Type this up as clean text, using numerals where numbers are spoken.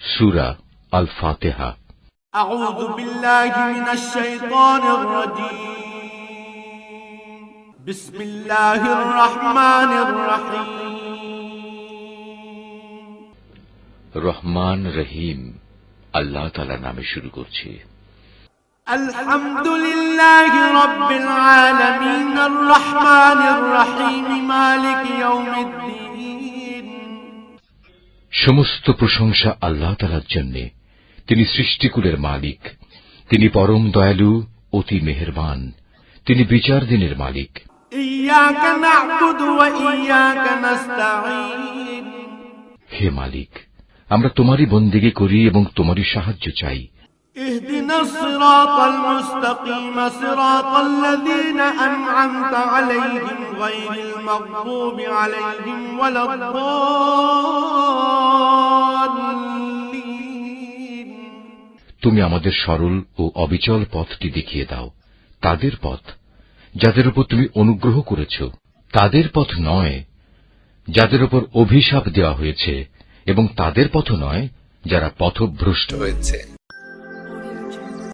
সূরা আল ফাতিহা। আউযু বিল্লাহি মিনাশ শাইতানির রাজীম। বিসমিল্লাহির রহমানির রহিম। রহমান রহিম আল্লাহ তাআলার নামে শুরু করছি। আলহামদুলিল্লাহি রাব্বিল আলামিন আর রহমানির রহিম মালিক ইয়াউমিদ্দিন। সমস্ত প্রশংসা আল্লাহ তাআলার জন্য। তিনি সৃষ্টিকুলের মালিক, তিনি পরম দয়ালু, অতি মেহেরবান, তিনি বিচার দিনের মালিক। ইয়াকা না'বুদু ওয়া ইয়াকা নাস্তাঈন। হে মালিক, আমরা তোমারই বন্দেগী করি এবং তোমারই সাহায্য চাই। ইহদিনাস সিরাতাল মুস্তাকিম সিরাতাল্লাযীনা আন'আমতা আলাইহিম গায়রিল মাগদুবি আলাইহিম ওয়ালাদ-দাল্লিন। তুমি আমাদের সরল ও অবিচল পথটি দেখিয়ে দাও, তাদের পথ যাদের উপর তুমি অনুগ্রহ করেছ, তাদের পথ নয় যাদের উপর অভিশাপ দেওয়া হয়েছে, এবং তাদের পথ নয় যারা পথভ্রষ্ট হয়েছে।